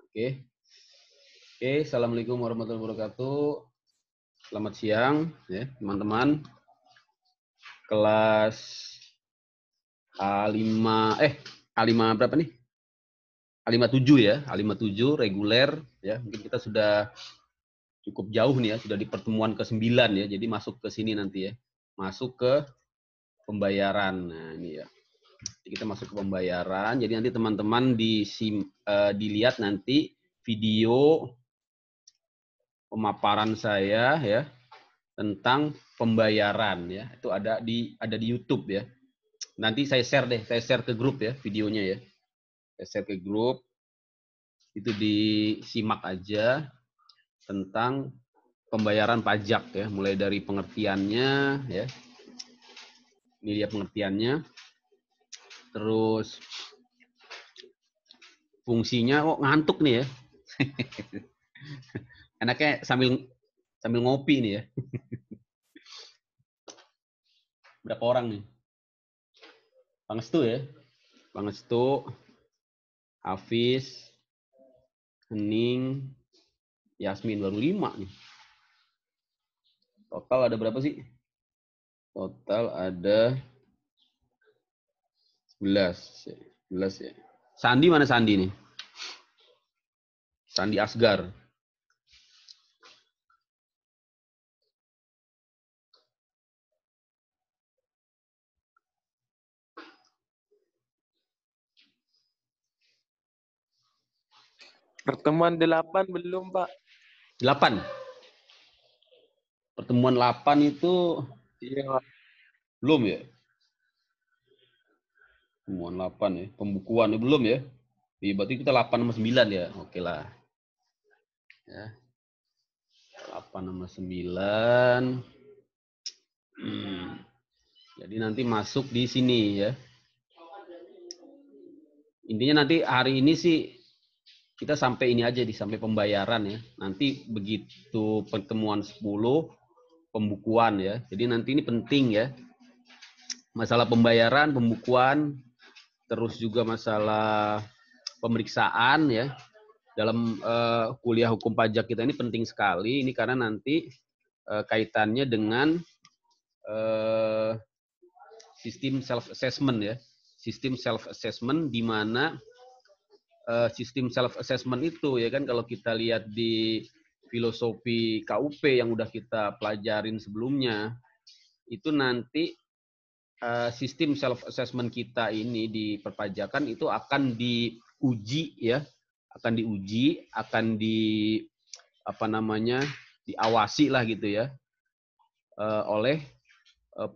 Oke. Oke, Assalamualaikum warahmatullahi wabarakatuh. Selamat siang, ya teman-teman. Kelas A5, A5 berapa nih? A57 ya, A57 reguler, ya. Mungkin kita sudah cukup jauh nih ya, sudah di pertemuan ke-9 ya. Jadi masuk ke sini nanti ya, masuk ke pembayaran. Nah ini ya. Jadi kita masuk ke pembayaran. Jadi nanti teman-teman dilihat nanti video pemaparan saya ya tentang pembayaran ya. Itu ada di YouTube ya. Nanti saya share ke grup ya videonya ya. Saya share ke grup. Itu disimak aja tentang pembayaran pajak ya, mulai dari pengertiannya ya. Ini dia pengertiannya. Terus fungsinya, ngantuk nih ya. Enaknya sambil ngopi nih ya. Berapa orang nih? Pangestu ya. Pangestu, Hafiz, Hening, Yasmin baru 5 nih. Total ada berapa sih? Total ada 11 ya. Sandi mana Sandi nih? Sandi Asgar. Pertemuan 8 belum, Pak. 8. Pertemuan 8 itu Iya, Pak. belum ya? Pertemuan 8 ya. Pembukuan belum ya? Iya, berarti kita 8 sama 9 ya. Oke lah. Ya. 8 sama 9. Jadi nanti masuk di sini ya. Intinya nanti hari ini sih kita sampai ini aja sampai pembayaran ya. Nanti begitu pertemuan 10 pembukuan ya. Jadi nanti ini penting ya. Masalah pembayaran, pembukuan, terus juga masalah pemeriksaan ya. Dalam kuliah hukum pajak kita ini penting sekali ini karena nanti kaitannya dengan sistem self assessment ya. Sistem self assessment di mana sistem self assessment itu ya kan kalau kita lihat di filosofi KUP yang udah kita pelajarin sebelumnya itu nanti sistem self assessment kita ini di perpajakan itu akan diuji ya, akan diawasi lah gitu ya oleh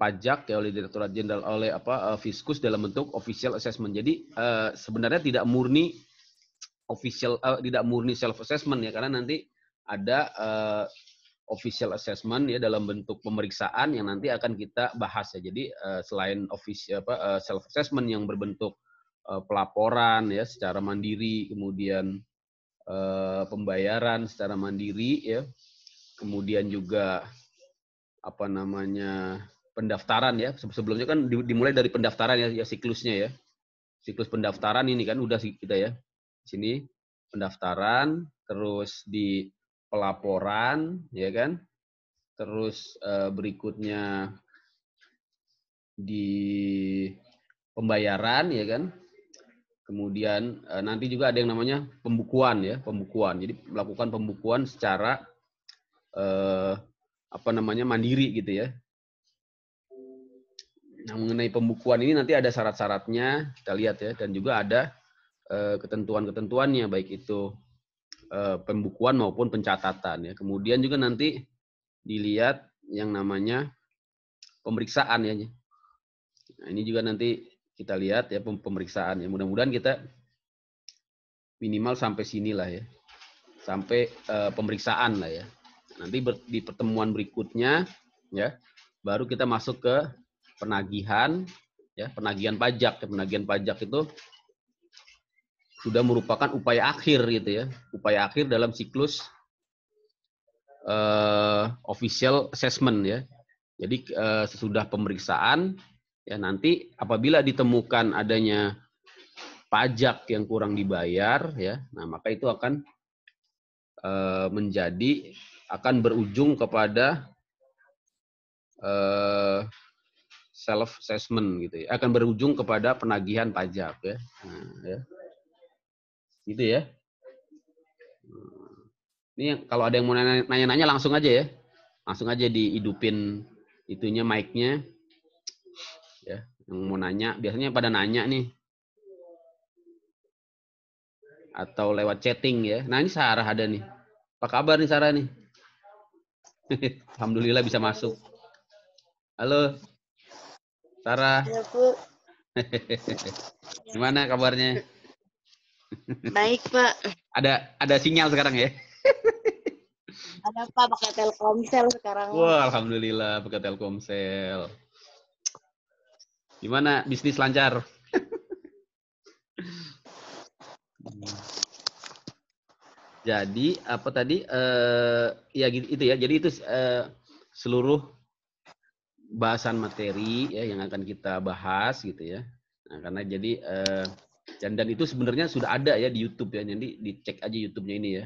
pajak ya, oleh Direktorat Jenderal, oleh Fiskus dalam bentuk official assessment. Jadi sebenarnya tidak murni self assessment ya, karena nanti ada official assessment ya dalam bentuk pemeriksaan yang nanti akan kita bahas ya. Jadi selain official self assessment yang berbentuk pelaporan ya secara mandiri, kemudian pembayaran secara mandiri ya, kemudian juga pendaftaran ya. Sebelumnya kan dimulai dari pendaftaran ya siklusnya ya. Siklus pendaftaran ini kan udah kita ya. Sini pendaftaran, terus di pelaporan ya kan. Terus berikutnya di pembayaran ya kan. Kemudian nanti juga ada yang namanya pembukuan ya, pembukuan. Jadi melakukan pembukuan secara mandiri gitu ya. Nah, mengenai pembukuan ini nanti ada syarat-syaratnya, kita lihat ya, dan juga ada ketentuan-ketentuannya, baik itu pembukuan maupun pencatatan ya. Kemudian juga nanti dilihat yang namanya pemeriksaan ya. Nah, ini juga nanti kita lihat ya pemeriksaan ya. Mudah-mudahan kita minimal sampai sinilah ya, sampai pemeriksaan lah ya. Nanti di pertemuan berikutnya ya, baru kita masuk ke penagihan ya, penagihan pajak. Penagihan pajak itu sudah merupakan upaya akhir gitu ya, upaya akhir dalam siklus official assessment ya. Jadi sesudah pemeriksaan ya nanti apabila ditemukan adanya pajak yang kurang dibayar, ya. Nah, maka itu akan akan berujung kepada self assessment gitu ya. Akan berujung kepada penagihan pajak ya. Nah, ya. Gitu ya. Ini kalau ada yang mau nanya-nanya langsung aja ya. Langsung aja dihidupin itunya mic-nya. Ya, yang mau nanya, biasanya pada nanya nih. Atau lewat chatting ya. Nah, ini Sarah ada nih. Apa kabar nih Sarah nih? Alhamdulillah bisa masuk. Halo. Sarah. Ya, Bu. Gimana kabarnya? Baik, Pak. Ada sinyal sekarang ya? Ada Pak pakai Telkomsel sekarang. Wah, alhamdulillah pakai Telkomsel. Gimana bisnis lancar? Jadi apa tadi? Ya itu ya. Jadi itu seluruh bahasan materi ya yang akan kita bahas gitu ya. Nah, karena jadi dan itu sebenarnya sudah ada ya di YouTube ya. Jadi dicek aja YouTube-nya ini ya.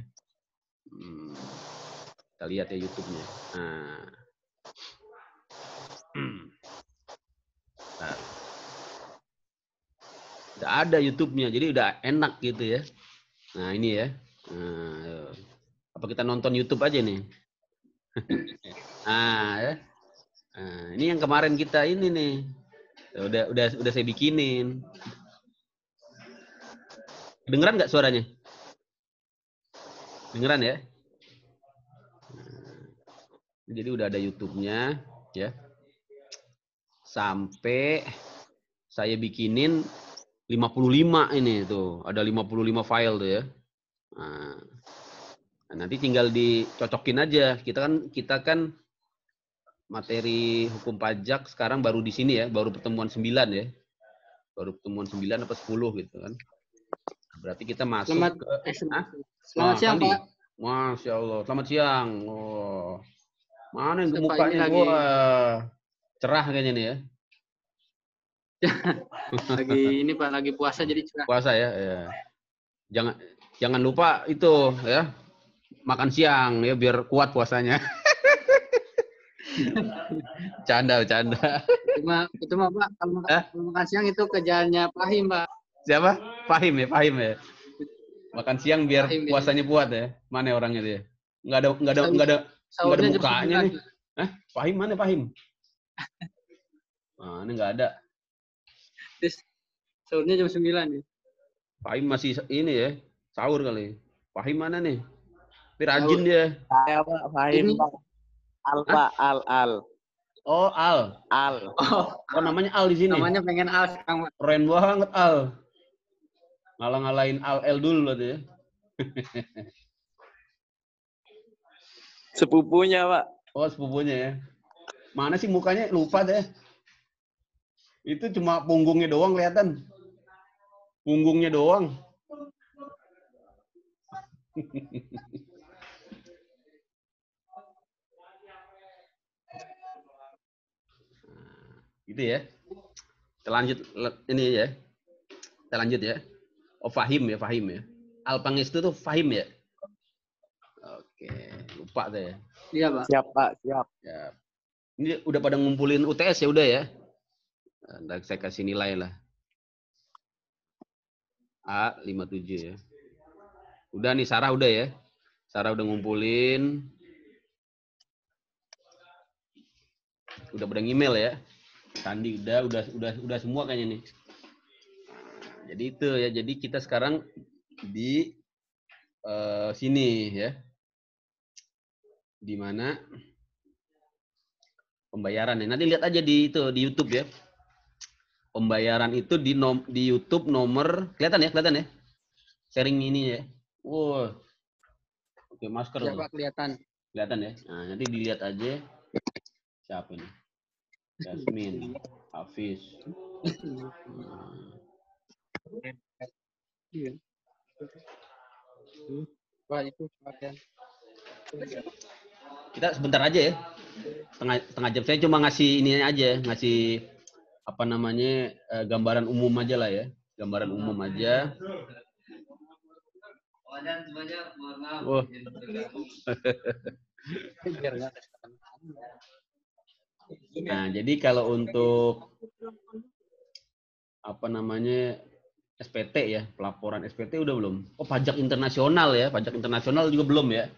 Kita lihat ya YouTube-nya. Nah, udah ada YouTube-nya, jadi udah enak gitu ya. Nah ini ya. Nah, apa kita nonton YouTube aja nih? Nah ya. Nah, ini yang kemarin kita ini nih. Udah saya bikinin. Dengeran nggak suaranya? Dengeran ya? Jadi udah ada YouTube-nya ya. Sampai saya bikinin 55 ini tuh. Ada 55 file tuh ya. Nah, nanti tinggal dicocokin aja. Kita kan materi hukum pajak sekarang baru di sini ya, baru pertemuan 9 ya. Baru pertemuan 9 apa 10 gitu kan. Berarti kita masuk Selamat siang, Sandi. Pak. Masya Allah. Selamat siang. Oh. Mana yang Pak, mukanya? ini Wah. Cerah kayaknya nih ya. Ini Pak, lagi puasa jadi cerah. Puasa ya. Jangan lupa itu ya. Makan siang ya biar kuat puasanya. Canda. Itu mah Pak, kalau makan siang itu kerjaannya Fahim, Pak. Siapa? Fahim ya. Makan siang biar Fahim, puasanya kuat ya. Mana orangnya dia? Enggak ada mukanya nih. Fahim mana Fahim? Nah, ini enggak ada. Sahurnya jam 9 ya. Fahim masih ini ya. Sahur kali. Fahim mana nih? Tapi rajin dia. Saya Pak, Fahim Pak. Al Pak, Al. Oh, Al. Oh, namanya Al di sini. Namanya pengen Al sekarang, Pak. Keren banget Al. Ngalah-ngalahin Al L dulu tuh ya. Sepupunya Pak. Oh, sepupunya ya. Mana sih mukanya? Lupa deh. Itu cuma punggungnya doang kelihatan. Punggungnya doang. Gitu ya. Kita lanjut ini ya. Kita lanjut ya. Oh, Fahim ya. Al Pangestu tuh Fahim ya. Oke, lupa deh. Iya, Pak. Siap Pak, siap. Ya. Ini udah pada ngumpulin UTS ya udah ya. Nah, saya kasih nilai lah. A57 ya. Udah nih Sarah udah ya. Sarah udah ngumpulin. Udah pada email ya. Sandi udah semua kayaknya nih. Nah, jadi itu ya. Jadi kita sekarang di sini ya. Di mana pembayaran ya. Nanti lihat aja di YouTube ya. Pembayaran itu di YouTube nomor kelihatan ya? Sharing ini ya. Wow. Oke, masker. Ya, Pak, kelihatan. Kelihatan ya. Nah, nanti dilihat aja siapa ini. Yasmin, Hafiz. Iya. Pak, itu pakaian. Kita sebentar aja ya. Setengah jam. Saya cuma ngasih ini aja, ngasih apa namanya gambaran umum aja lah ya. Gambaran umum aja. Oh. Nah, jadi kalau untuk apa namanya SPT ya, pelaporan SPT udah belum? Oh, pajak internasional ya, pajak internasional juga belum ya?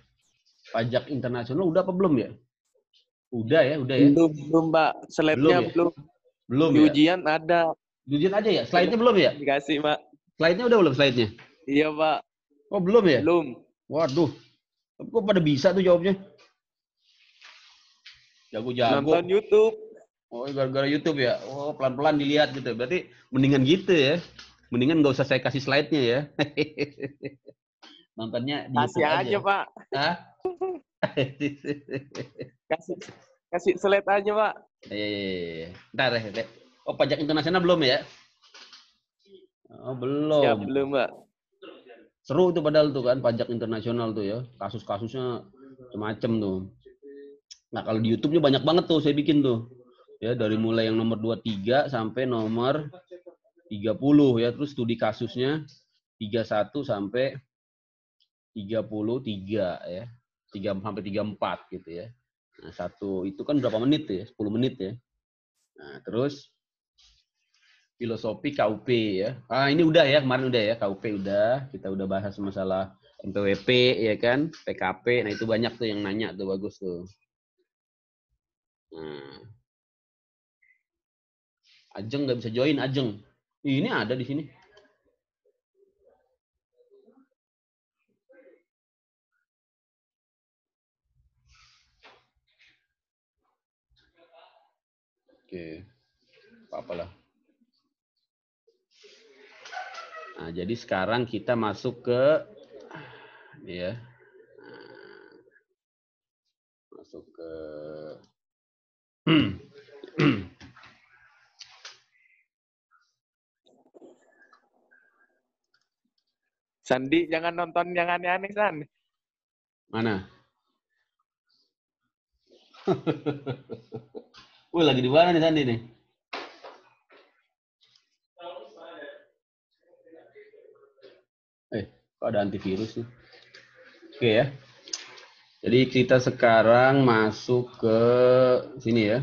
Pajak internasional udah apa belum ya? Udah ya. Belum, Pak. Slide-nya Belum ya? belum. Belum Di ya? ujian ada. Ujian aja ya? Slide-nya belum ya? Dikasih, Pak. Slide-nya udah belum slide-nya? Iya, Pak. Oh, belum ya? Belum. Waduh. Kok pada bisa tuh jawabnya? Jago-jago. Nonton YouTube. Oh, gara-gara YouTube ya? Oh, pelan-pelan dilihat gitu. Berarti mendingan gitu ya? Mendingan nggak usah saya kasih slide-nya ya. Nontonnya di Kasih YouTube aja, Pak. Hah? Kasih slide aja, Pak. Ntar ya. Oh, pajak internasional belum ya? Oh, Siap, belum. belum, Pak. Seru tuh padahal tuh kan pajak internasional tuh ya. Kasus-kasusnya macam-macam tuh. Nah, kalau di YouTube-nya banyak banget tuh saya bikin tuh. Ya, dari mulai yang nomor 23 sampai nomor 30 ya. Terus studi kasusnya 31 sampai 33 ya. 3 sampai 34 gitu ya. Nah, satu itu kan berapa menit tuh ya? 10 menit ya. Nah, terus filosofi KUP ya. Ah, ini udah ya, kemarin udah ya, KUP udah. Kita udah bahas masalah MPWP ya kan, PKP. Nah, itu banyak tuh yang nanya tuh, bagus tuh. Nah. Ajeng nggak bisa join, Ajeng. Ini ada di sini. Oke, apa-apalah. Nah, jadi sekarang kita masuk ke ya. Masuk ke Sandi, jangan nonton yang aneh-aneh, San. mana? Wih, lagi di mana nih Sandi nih? Kok ada antivirus nih? Oke ya. Jadi kita sekarang masuk ke sini ya.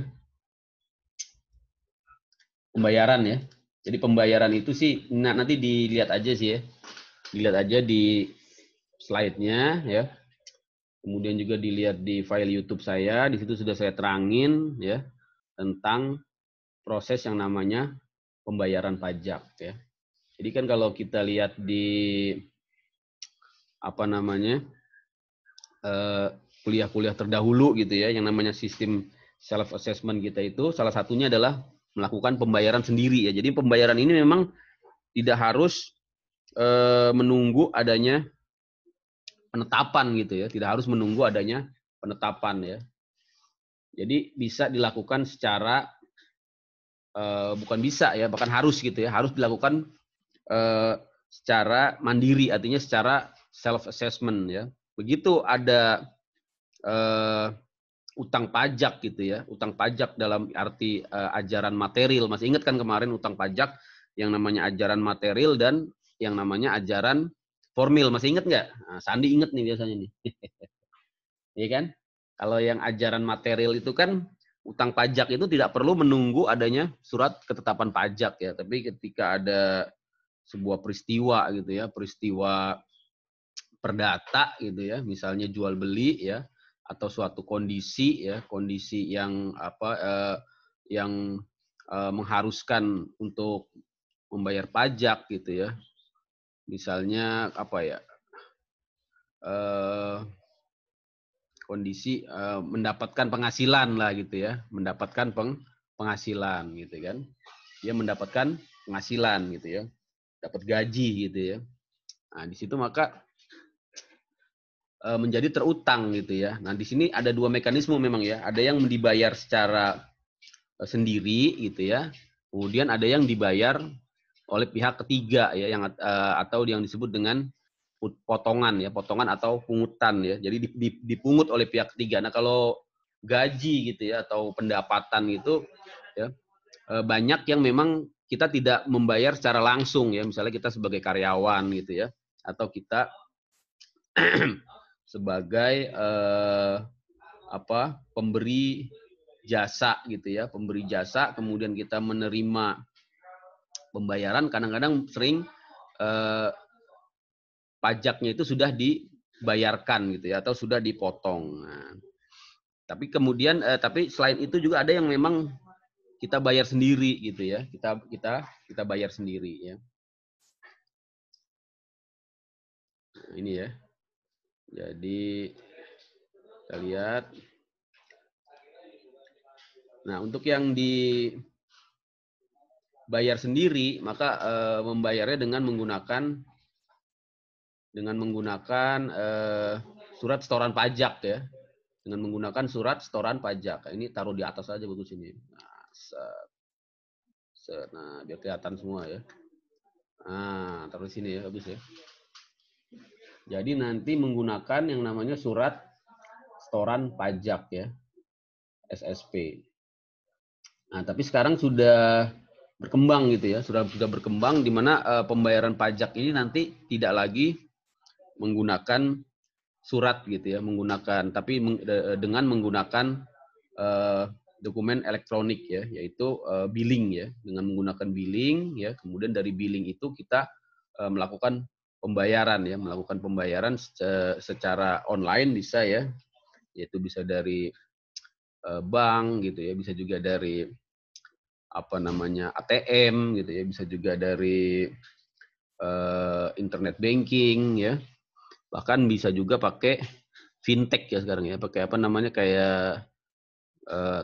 Pembayaran ya. Jadi pembayaran itu sih, nah nanti dilihat aja sih ya. Dilihat aja di slide-nya ya. Kemudian juga dilihat di file YouTube saya. Di situ sudah saya terangin ya tentang proses yang namanya pembayaran pajak ya. Jadi kan kalau kita lihat di apa namanya kuliah-kuliah terdahulu gitu ya, yang namanya sistem self assessment kita itu salah satunya adalah melakukan pembayaran sendiri ya. Jadi pembayaran ini memang tidak harus menunggu adanya penetapan gitu ya, tidak harus menunggu adanya penetapan ya. Jadi bisa dilakukan secara bukan bisa ya, bahkan harus gitu ya, harus dilakukan secara mandiri, artinya secara self assessment ya. Begitu ada utang pajak gitu ya, utang pajak dalam arti ajaran material. Masih ingat kan kemarin utang pajak yang namanya ajaran material dan yang namanya ajaran formil. Masih ingat nggak? Nah, Sandi inget nih biasanya nih. Iya kan? Kalau yang ajaran material itu kan utang pajak itu tidak perlu menunggu adanya surat ketetapan pajak ya, tapi ketika ada sebuah peristiwa gitu ya, peristiwa perdata gitu ya, misalnya jual beli ya, atau suatu kondisi ya, kondisi yang yang mengharuskan untuk membayar pajak gitu ya, misalnya apa ya, kondisi mendapatkan penghasilan lah gitu ya, mendapatkan penghasilan gitu kan, dia mendapatkan penghasilan gitu ya, dapat gaji gitu ya. Nah di situ maka menjadi terutang gitu ya. Nah di sini ada dua mekanisme memang ya, ada yang dibayar secara sendiri gitu ya, kemudian ada yang dibayar oleh pihak ketiga ya, yang atau yang disebut dengan potongan ya, potongan atau pungutan ya. Jadi dipungut oleh pihak ketiga. Nah kalau gaji gitu ya atau pendapatan itu ya banyak yang memang kita tidak membayar secara langsung ya, misalnya kita sebagai karyawan gitu ya, atau kita sebagai pemberi jasa gitu ya, pemberi jasa, kemudian kita menerima pembayaran, kadang-kadang sering pajaknya itu sudah dibayarkan gitu ya, atau sudah dipotong. Nah, tapi kemudian tapi selain itu juga ada yang memang kita bayar sendiri gitu ya, kita bayar sendiri ya. Nah, ini ya. Jadi kita lihat. Nah, untuk yang dibayar sendiri, maka membayarnya dengan menggunakan surat setoran pajak ya. Dengan menggunakan surat setoran pajak. Ini taruh di atas aja bagus ini. Nah, nah, biar kelihatan semua ya. Nah, taruh di sini ya, bagus ya. Jadi nanti menggunakan yang namanya surat setoran pajak ya, SSP. Nah, tapi sekarang sudah berkembang gitu ya, sudah berkembang di mana pembayaran pajak ini nanti tidak lagi menggunakan surat gitu ya, dengan menggunakan dokumen elektronik ya, yaitu billing ya, dengan menggunakan billing ya, kemudian dari billing itu kita melakukan pembayaran ya, melakukan pembayaran secara online bisa ya, yaitu bisa dari bank gitu ya, bisa juga dari ATM gitu ya, bisa juga dari internet banking ya, bahkan bisa juga pakai fintech ya sekarang ya, pakai kayak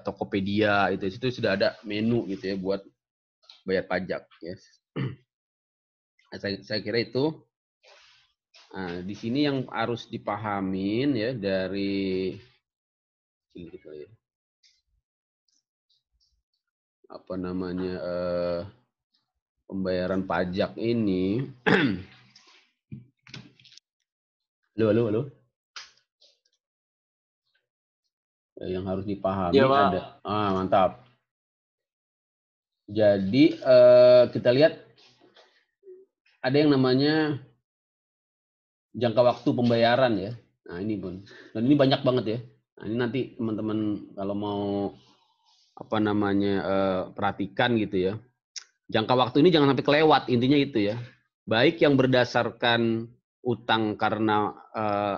Tokopedia itu sudah ada menu gitu ya buat bayar pajak ya. Saya kira itu. Nah, di sini yang harus dipahamin ya dari pembayaran pajak ini. Halo. Yang harus dipahami Ya, Pak. ada. Mantap. Jadi kita lihat ada yang namanya jangka waktu pembayaran ya. Nah ini pun, dan ini banyak banget ya. Nah ini nanti teman-teman kalau mau perhatikan gitu ya. Jangka waktu ini jangan sampai kelewat, intinya itu ya. Baik yang berdasarkan utang karena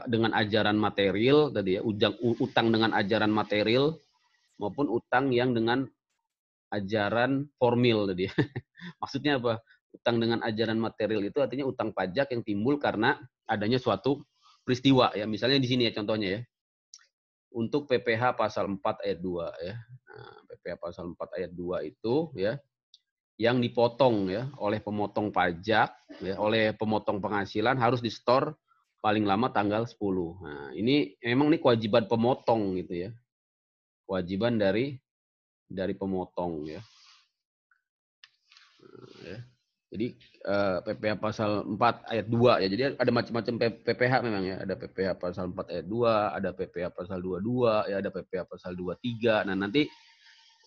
dengan ajaran material tadi ya, utang dengan ajaran material maupun utang yang dengan ajaran formil tadi. Maksudnya apa? Utang dengan ajaran material itu artinya utang pajak yang timbul karena adanya suatu peristiwa ya. Misalnya di sini ya contohnya ya. Untuk PPh pasal 4 ayat 2 ya. Nah, PPh pasal 4 ayat 2 itu ya yang dipotong ya oleh pemotong pajak ya, oleh pemotong penghasilan harus disetor paling lama tanggal 10. Nah, ini memang kewajiban pemotong gitu ya. Kewajiban dari pemotong ya. Jadi PPh pasal 4 ayat 2 ya. Jadi ada macam-macam PPh memang ya. Ada PPh pasal 4 ayat 2, ada PPh pasal 22 ya, ada PPh pasal 23. Nah, nanti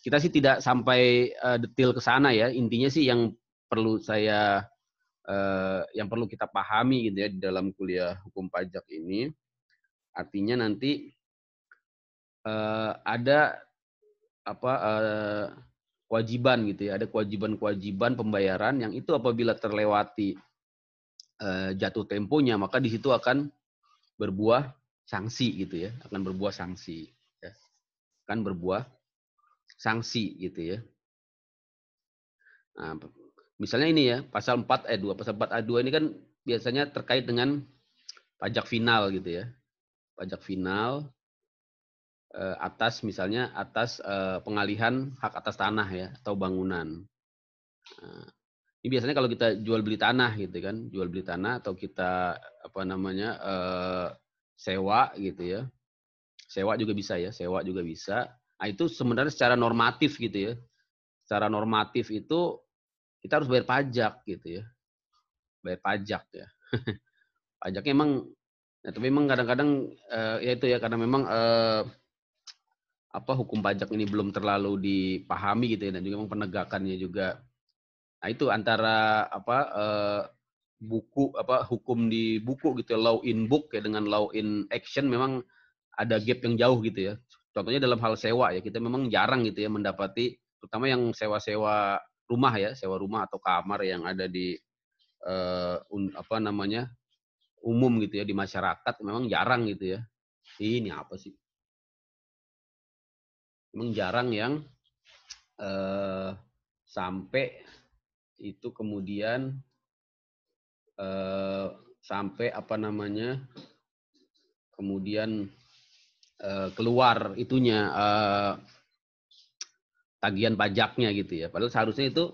kita sih tidak sampai detail ke sana ya. Intinya sih yang perlu kita pahami gitu ya di dalam kuliah hukum pajak ini. Artinya nanti ada kewajiban gitu ya, ada kewajiban pembayaran yang itu apabila terlewati jatuh temponya, maka di situ akan berbuah sanksi gitu ya, akan berbuah sanksi ya. Akan berbuah sanksi gitu ya. Nah, misalnya ini ya, pasal 4 ayat 2. Pasal 4 ayat 2 ini kan biasanya terkait dengan pajak final gitu ya. Pajak final atas pengalihan hak atas tanah ya atau bangunan. Nah, ini biasanya kalau kita jual beli tanah gitu kan, jual beli tanah atau kita sewa gitu ya. Sewa juga bisa ya, sewa juga bisa. Nah, itu sebenarnya secara normatif gitu ya. Secara normatif itu kita harus bayar pajak gitu ya. Bayar pajak ya. Pajaknya emang tapi memang kadang-kadang ya itu ya karena memang hukum pajak ini belum terlalu dipahami gitu ya, dan juga memang penegakannya juga Nah, itu antara hukum di buku gitu ya, law in book ya dengan law in action memang ada gap yang jauh gitu ya. Contohnya dalam hal sewa ya, kita memang jarang gitu ya mendapati, terutama yang sewa-sewa rumah ya, sewa rumah atau kamar yang ada di umum gitu ya di masyarakat, memang jarang gitu ya. Ini apa sih? Memang jarang yang sampai itu kemudian sampai kemudian keluar itunya tagihan pajaknya gitu ya. Padahal seharusnya itu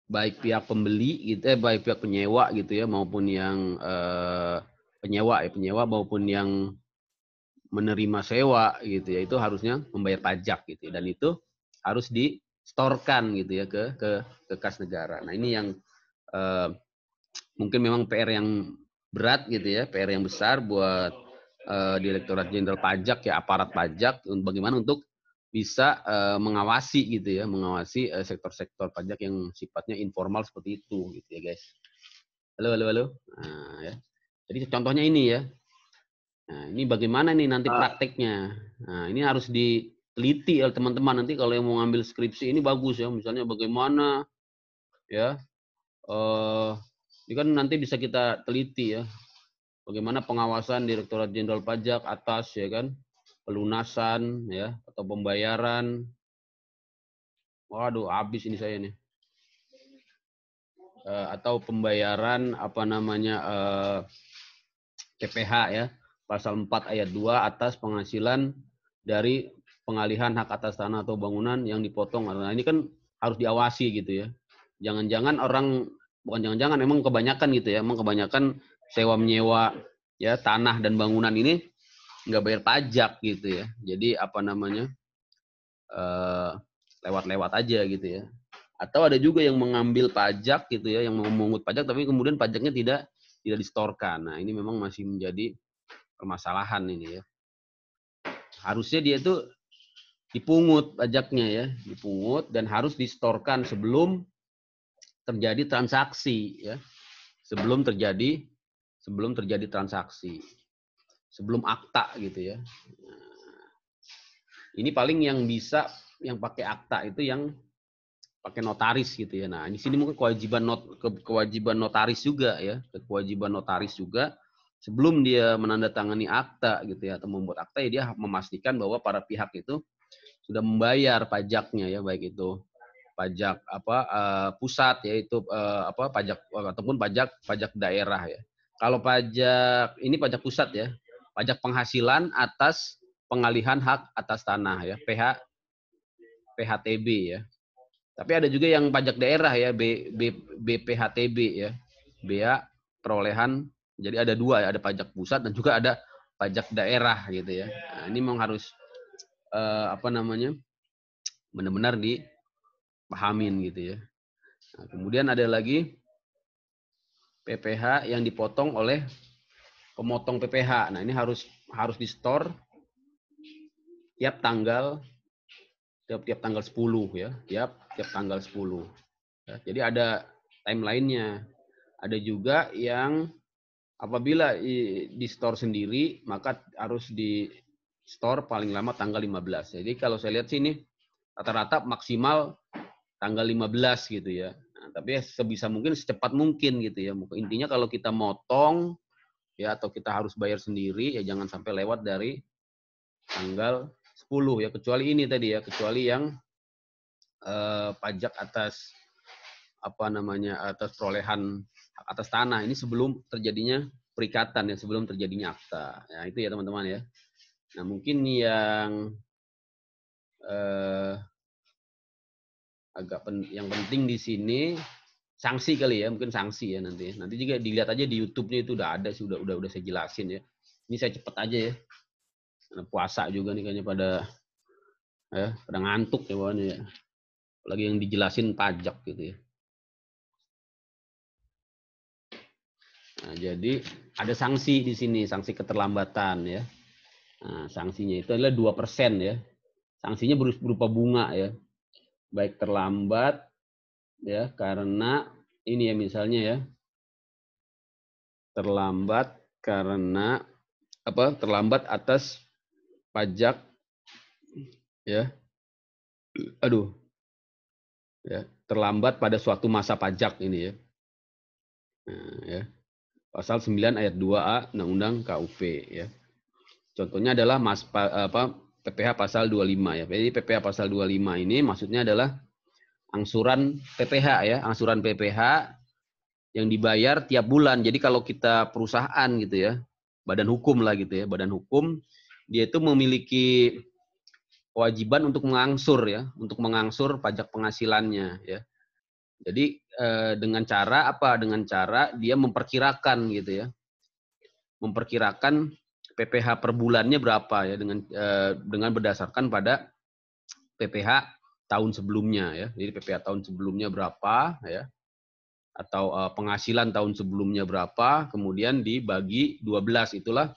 baik pihak pembeli gitu baik pihak penyewa gitu ya maupun yang penyewa maupun yang menerima sewa gitu ya, itu harusnya membayar pajak gitu ya, dan itu harus distorkan gitu ya ke kas negara. Nah, ini yang mungkin memang PR yang berat gitu ya, PR yang besar buat Direktorat Jenderal Pajak ya, aparat pajak, bagaimana untuk bisa mengawasi gitu ya, mengawasi sektor-sektor pajak yang sifatnya informal seperti itu gitu ya, guys. Halo. Nah, ya. Jadi contohnya ini ya. Nah, ini bagaimana nih nanti prakteknya. Nah, ini harus diteliti oleh teman-teman nanti kalau yang mau ngambil skripsi ini bagus ya. Misalnya bagaimana ya. Ini kan nanti bisa kita teliti ya. Bagaimana pengawasan Direktorat Jenderal Pajak atas ya kan pelunasan ya atau pembayaran. Waduh, habis ini saya nih. Atau pembayaran PPH ya. Pasal 4 ayat 2 atas penghasilan dari pengalihan hak atas tanah atau bangunan yang dipotong. Nah, ini kan harus diawasi gitu ya. Jangan-jangan emang kebanyakan gitu ya. Emang kebanyakan sewa menyewa ya tanah dan bangunan ini nggak bayar pajak gitu ya. Jadi lewat-lewat aja gitu ya. Atau ada juga yang mengambil pajak gitu ya, yang memungut pajak tapi kemudian pajaknya tidak distorkan. Nah, ini memang masih menjadi permasalahan ini ya. Harusnya dia itu dipungut pajaknya ya, dipungut dan harus distorkan sebelum terjadi transaksi ya. Sebelum terjadi transaksi. Sebelum akta gitu ya. Ini paling yang bisa yang pakai akta itu yang pakai notaris gitu ya. Nah, di sini mungkin kewajiban notaris juga ya, kewajiban notaris juga sebelum dia menandatangani akta gitu ya atau membuat akta ya dia memastikan bahwa para pihak itu sudah membayar pajaknya ya, baik itu pajak pusat yaitu pajak ataupun pajak daerah ya. Kalau pajak ini pajak pusat ya, pajak penghasilan atas pengalihan hak atas tanah ya, PHTB ya. Tapi ada juga yang pajak daerah ya, BPHTB ya, bea perolehan. Jadi ada dua ya, ada pajak pusat dan juga ada pajak daerah gitu ya. Nah, ini memang harus benar-benar dipahamin gitu ya. Nah, kemudian ada lagi PPH yang dipotong oleh pemotong PPH. Nah, ini harus di-store tiap tanggal 10 ya, tiap tanggal 10. Ya, jadi ada timeline-nya. Ada juga yang apabila di store sendiri maka harus di store paling lama tanggal 15. Jadi kalau saya lihat sini rata-rata maksimal tanggal 15 gitu ya. Nah, tapi sebisa mungkin secepat mungkin gitu ya. Intinya kalau kita motong ya atau kita harus bayar sendiri ya jangan sampai lewat dari tanggal 10 ya, kecuali ini tadi ya, kecuali yang pajak atas atas perolehan hak atas tanah ini sebelum terjadinya perikatan ya, sebelum terjadinya akta. Ya itu ya teman-teman ya. Nah, mungkin yang yang penting di sini sanksi kali ya, mungkin sanksi ya nanti. Nanti juga dilihat aja di YouTube-nya itu udah ada sih, udah saya jelasin ya. Ini saya cepet aja ya. Karena puasa juga nih kayaknya pada ngantuk ya bawahnya ya. Apalagi yang dijelasin pajak gitu ya. Nah, jadi ada sanksi di sini, sanksi keterlambatan ya. Nah, sanksinya itu adalah 2% ya. Sanksinya berupa bunga ya. Baik terlambat ya karena ini ya misalnya ya terlambat karena apa? Terlambat atas pajak ya. Aduh, ya, terlambat pada suatu masa pajak ini ya. Nah, ya. Pasal 9 ayat 2A Undang-Undang KUP ya. Contohnya adalah PPh pasal 25 ya. Jadi PPh pasal 25 ini maksudnya adalah angsuran PPh ya, angsuran PPh yang dibayar tiap bulan. Jadi kalau kita perusahaan gitu ya, badan hukum lah gitu ya, badan hukum dia itu memiliki kewajiban untuk mengangsur ya, untuk mengangsur pajak penghasilannya ya. Jadi dengan cara apa? Dengan cara dia memperkirakan gitu ya. Memperkirakan PPh per bulannya berapa ya dengan berdasarkan pada PPh tahun sebelumnya ya. Jadi PPh tahun sebelumnya berapa ya atau penghasilan tahun sebelumnya berapa kemudian dibagi 12 itulah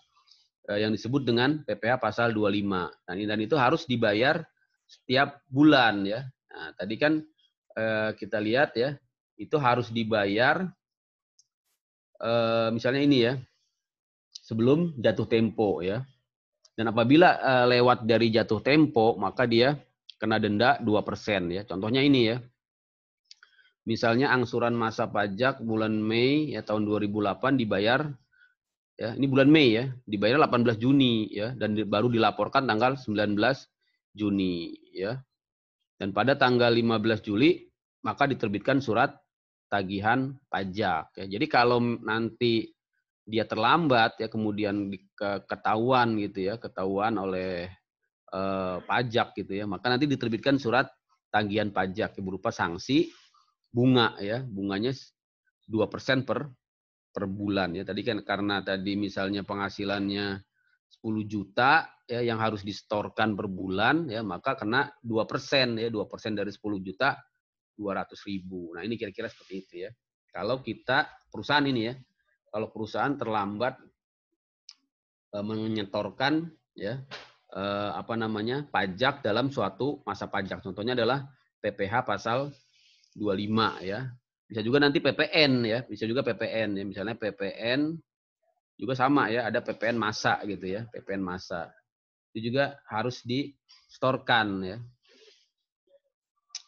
yang disebut dengan PPh pasal 25. Dan itu harus dibayar setiap bulan ya. Nah, tadi kan kita lihat ya itu harus dibayar misalnya ini ya sebelum jatuh tempo ya. Dan apabila lewat dari jatuh tempo, maka dia kena denda 2% ya. Contohnya ini ya. Misalnya angsuran masa pajak bulan Mei ya tahun 2008 dibayar ya, ini bulan Mei ya, dibayar 18 Juni ya dan baru dilaporkan tanggal 19 Juni ya. Dan pada tanggal 15 Juli maka diterbitkan surat tagihan pajak ya. Jadi kalau nanti dia terlambat ya kemudian ketahuan gitu ya, ketahuan oleh pajak gitu ya, maka nanti diterbitkan surat tagihan pajak berupa sanksi bunga ya, bunganya 2% per bulan ya. Tadi kan karena tadi misalnya penghasilannya 10 juta ya yang harus disetorkan per bulan ya, maka kena 2% ya, 2% dari 10 juta 200.000. Nah, ini kira-kira seperti itu ya. Kalau kita perusahaan ini ya, kalau perusahaan terlambat menyetorkan ya pajak dalam suatu masa pajak. Contohnya adalah PPh pasal 25 ya. Bisa juga nanti PPN ya, bisa juga PPN ya. Misalnya PPN juga sama ya, ada PPN masa gitu ya, PPN masa. Itu juga harus distorkan ya.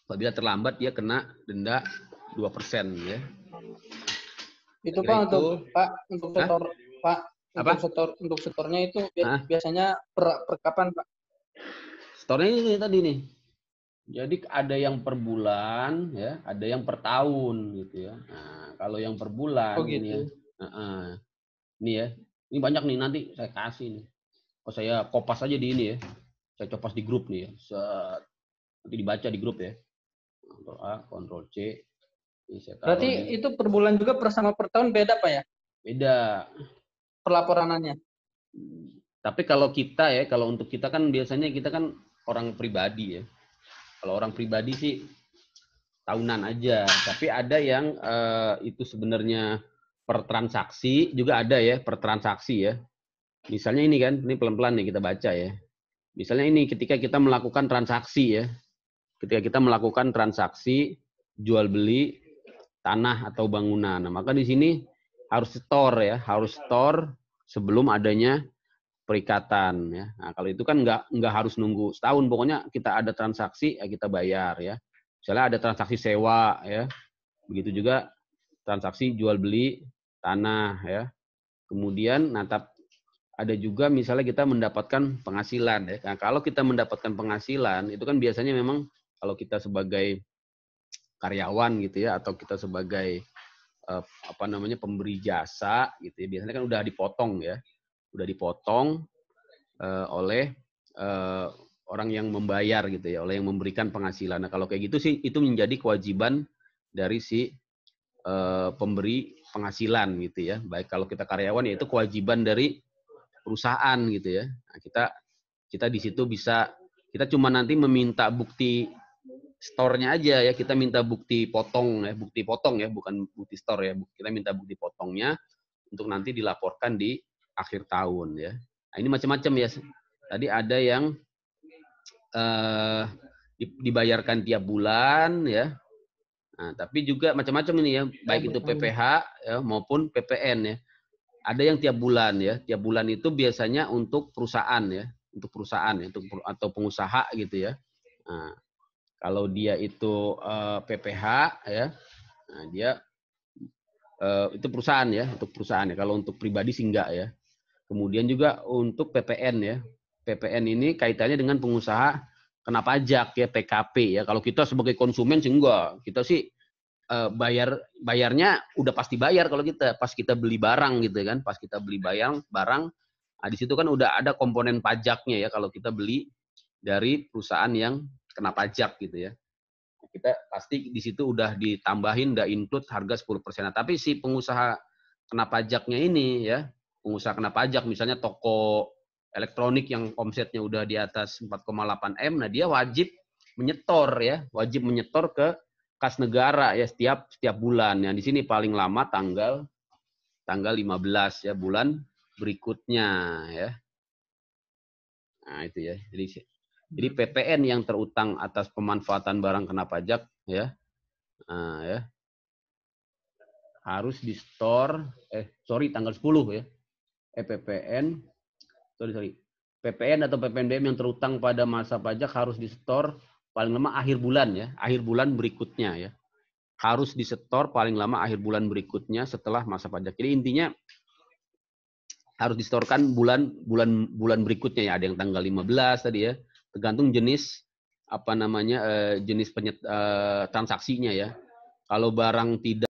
Apabila terlambat dia kena denda 2% ya. Itu Kira Pak itu, untuk setor Pak untuk setornya itu biasanya per kapan Pak? Setornya ini tadi nih. Jadi ada yang per bulan ya, ada yang per tahun gitu ya. Nah, kalau yang per bulan Oh, gitu. ini ya. Ini ya. Ini banyak nih nanti saya kasih nih. Oh, saya kopas aja di ini ya. Saya copas di grup nih ya. Nanti dibaca di grup ya. Ctrl A, Ctrl C. Ini saya taruh Berarti itu per bulan juga sama per tahun beda Pak ya? Beda. Pelaporanannya. Tapi kalau kita ya, kalau untuk kita kan biasanya kita kan orang pribadi ya. Kalau orang pribadi sih tahunan aja. Tapi ada yang itu sebenarnya per transaksi juga ada ya, per transaksi ya. Misalnya ini kan, ini pelan-pelan nih kita baca ya. Misalnya ini ketika kita melakukan transaksi ya. Ketika kita melakukan transaksi jual beli tanah atau bangunan. Nah, maka di sini harus store ya, harus store sebelum adanya perikatan ya. Nah, kalau itu kan nggak harus nunggu setahun, pokoknya kita ada transaksi ya kita bayar ya. Misalnya ada transaksi sewa ya. Begitu juga transaksi jual beli tanah ya. Kemudian ada juga misalnya kita mendapatkan penghasilan ya. Nah, kalau kita mendapatkan penghasilan itu kan biasanya memang kalau kita sebagai karyawan gitu ya atau kita sebagai pemberi jasa gitu ya, biasanya kan udah dipotong ya. Udah dipotong oleh orang yang membayar gitu ya, oleh yang memberikan penghasilan. Nah, kalau kayak gitu sih itu menjadi kewajiban dari si pemberi penghasilan gitu ya. Baik kalau kita karyawan ya itu kewajiban dari perusahaan gitu ya. Nah, kita di situ bisa kita cuma nanti meminta bukti store-nya aja ya, kita minta bukti potong ya, bukan bukti store ya. Kita minta bukti potongnya untuk nanti dilaporkan di akhir tahun ya. Nah, ini macam-macam ya. Tadi ada yang dibayarkan tiap bulan ya. Nah, tapi juga macam-macam ini ya, baik itu PPH ya, maupun PPN ya. Ada yang tiap bulan ya. Tiap bulan itu biasanya untuk perusahaan ya, untuk perusahaan ya, atau pengusaha gitu ya. Nah, kalau dia itu PPH ya, nah dia itu perusahaan ya, untuk perusahaan ya. Kalau untuk pribadi sih enggak ya. Kemudian juga untuk PPN ya. PPN ini kaitannya dengan pengusaha kena pajak ya, PKP ya. Kalau kita sebagai konsumen sih enggak. Kita sih bayarnya udah pasti bayar kalau kita pas kita beli barang gitu kan. Pas kita beli barang, nah di situ kan udah ada komponen pajaknya ya kalau kita beli dari perusahaan yang kena pajak gitu ya. Kita pasti di situ udah ditambahin, udah include harga 10%. Nah, tapi si pengusaha kena pajaknya ini ya, pengusaha kena pajak misalnya toko elektronik yang omsetnya udah di atas 4,8 M, nah dia wajib menyetor ya, wajib menyetor ke kas negara ya setiap bulan. Yang di sini paling lama tanggal 15 ya, bulan berikutnya ya. Nah, itu ya. Jadi PPN yang terutang atas pemanfaatan barang kena pajak ya. Nah, ya. Harus di store tanggal 10 ya. PPN PPN atau PPNBM yang terutang pada masa pajak harus di store paling lama akhir bulan ya, akhir bulan berikutnya ya. Harus disetor paling lama akhir bulan berikutnya setelah masa pajak. Jadi intinya harus disetorkan bulan berikutnya ya. Ada yang tanggal 15 tadi ya. Tergantung jenis jenis transaksinya ya. Kalau barang tidak